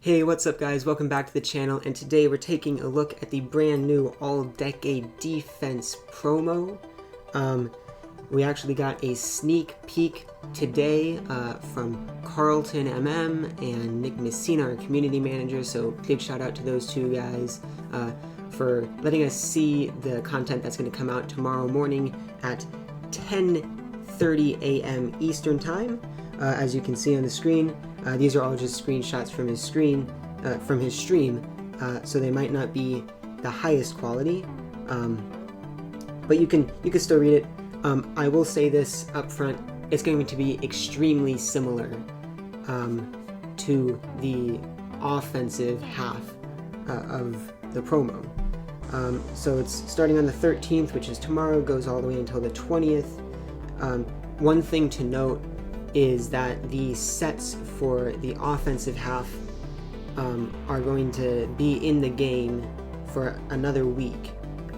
Hey, what's up guys? Welcome back to the channel, and today we're taking a look at the brand new all-decade defense promo. We actually got a sneak peek today from Karlton and Nick Messina, our community manager, so big shout out to those two guys for letting us see the content that's going to come out tomorrow morning at 10:30 a.m. Eastern Time. As you can see on the screen, these are all just screenshots from his stream, so they might not be the highest quality, but you can still read it. I will say this up front: it's going to be extremely similar to the offensive half of the promo. So it's starting on the 13th, which is tomorrow, goes all the way until the 20th. One thing to note is that the sets for the offensive half are going to be in the game for another week,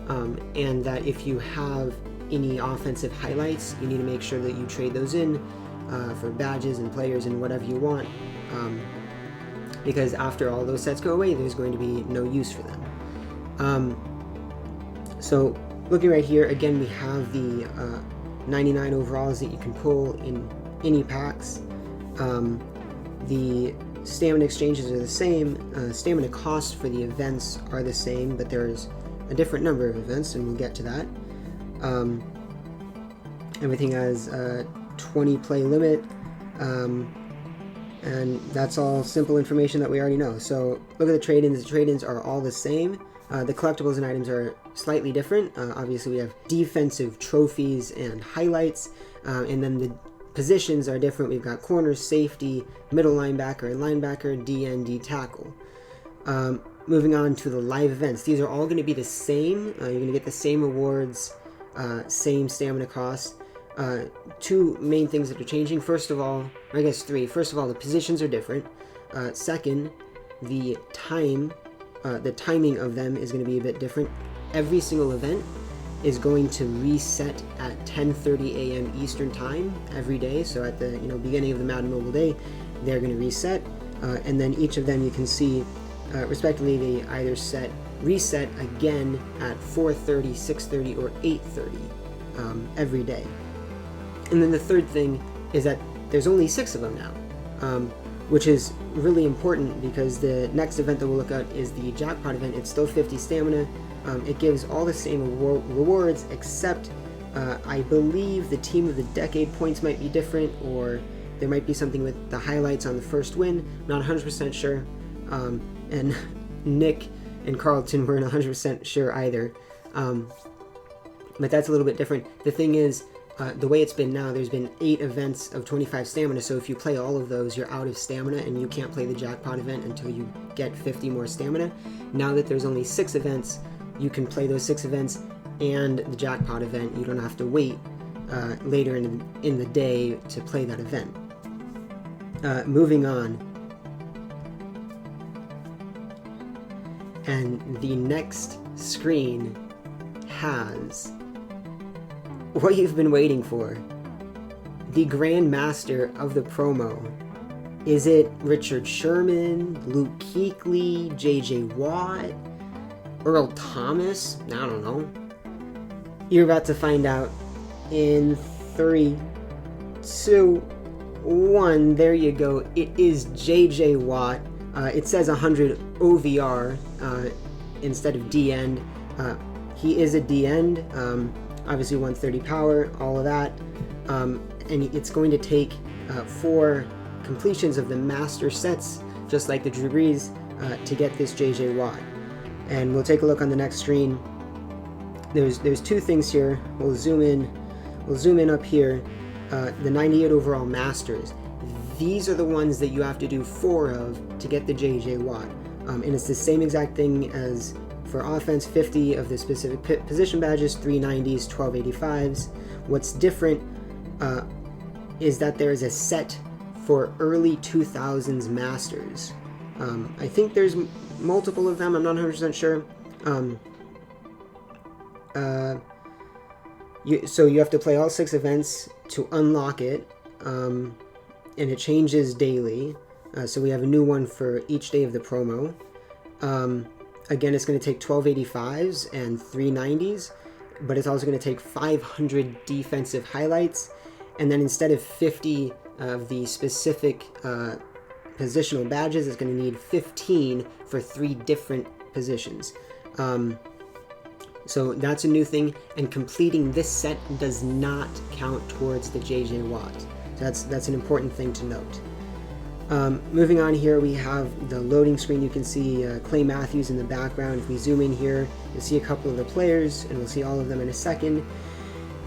and that if you have any offensive highlights, you need to make sure that you trade those in for badges and players and whatever you want, because after all those sets go away, there's going to be no use for them. So looking right here, again, we have the 99 overalls that you can pull in any packs. The stamina exchanges are the same. Stamina costs for the events are the same, but there's a different number of events, and we'll get to that. Everything has a 20 play limit, and that's all simple information that we already know. So look at the trade-ins. The trade-ins are all the same. The collectibles and items are slightly different. Obviously we have defensive trophies and highlights, and then the positions are different. We've got corner, safety, middle linebacker, and linebacker, DN, D tackle. Moving on to the live events. These are all going to be the same. You're going to get the same awards, same stamina cost. Two main things that are changing. First of all, or I guess three. First of all, the positions are different. Second, the timing of them is going to be a bit different. Every single event is going to reset at 10:30 a.m. Eastern Time every day. So at the beginning of the Madden Mobile Day, they're going to reset, and then each of them you can see respectively they either reset again at 4:30, 6:30, or 8:30 every day. And then the third thing is that there's only 6 of them now, which is really important because the next event that we'll look at is the jackpot event. It's still 50 stamina. It gives all the same rewards, except I believe the team of the decade points might be different, or there might be something with the highlights on the first win. Not 100% sure, and Nick and Karlton weren't 100% sure either, but that's a little bit different. The thing is, the way it's been now, there's been 8 events of 25 stamina, so if you play all of those, you're out of stamina, and you can't play the jackpot event until you get 50 more stamina. Now that there's only 6 events, you can play those 6 events and the jackpot event. You don't have to wait later in the day to play that event. Moving on. And the next screen has what you've been waiting for. The Grand Master of the promo. Is it Richard Sherman, Luke Kuechly, J.J. Watt, Earl Thomas? I don't know. You're about to find out in 3, 2, 1. There you go. It is J.J. Watt. It says 100 OVR instead of D-end. He is a D-end. Obviously 130 power, all of that. And it's going to take 4 completions of the master sets, just like the Drew Brees, to get this J.J. Watt. And we'll take a look on the next screen. There's 2 things here. We'll zoom in up here. The 98 overall masters. These are the ones that you have to do 4 of to get the J.J. Watt. And it's the same exact thing as for offense: 50 of the specific position badges, 390s, 1285s. What's different is that there is a set for early 2000s masters. I think there's multiple of them. I'm not 100% sure. So you have to play all 6 events to unlock it, and it changes daily. So we have a new one for each day of the promo. Again, it's going to take 1285s and 390s, but it's also going to take 500 defensive highlights, and then instead of 50 of the specific positional badges, it's going to need 15 for 3 different positions. So that's a new thing, and completing this set does not count towards the JJ Watt. So that's an important thing to note. Moving on here, we have the loading screen. You can see Clay Matthews in the background. If we zoom in here, you'll see a couple of the players, and we'll see all of them in a second.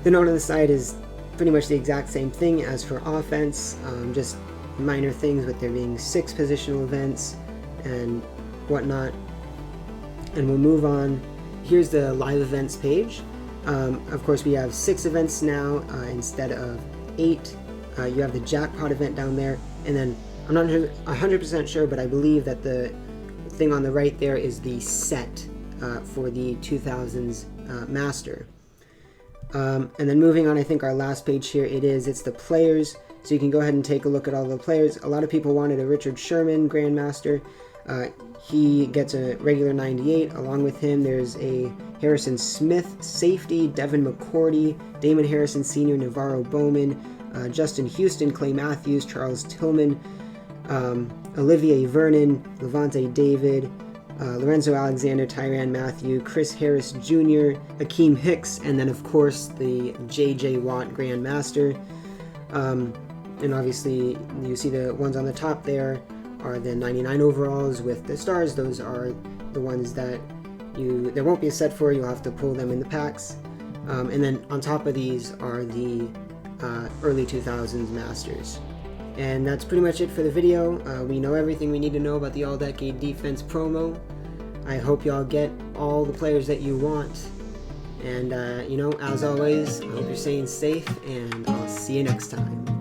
The note on the side is pretty much the exact same thing as for offense, just minor things with there being 6 positional events and whatnot. And we'll move on. Here's the live events page. Of course, we have 6 events now instead of 8. You have the jackpot event down there, and then I'm not 100% sure, but I believe that the thing on the right there is the set for the 2000s Master. And then moving on, I think our last page here, it's the players. So you can go ahead and take a look at all the players. A lot of people wanted a Richard Sherman Grandmaster. He gets a regular 98. Along with him, there's a Harrison Smith safety, Devin McCourty, Damon Harrison Sr., Navarro Bowman, Justin Houston, Clay Matthews, Charles Tillman, Olivier Vernon, Levante David, Lorenzo Alexander, Tyrann Mathieu, Chris Harris Jr., Akeem Hicks, and then of course the JJ Watt Grandmaster. And obviously you see the ones on the top there are the 99 overalls with the stars. Those are the ones that there won't be a set for. You'll have to pull them in the packs. And then on top of these are the early 2000s Masters. And that's pretty much it for the video. We know everything we need to know about the All-Decade Defense promo. I hope y'all get all the players that you want. And, as always, I hope you're staying safe, and I'll see you next time.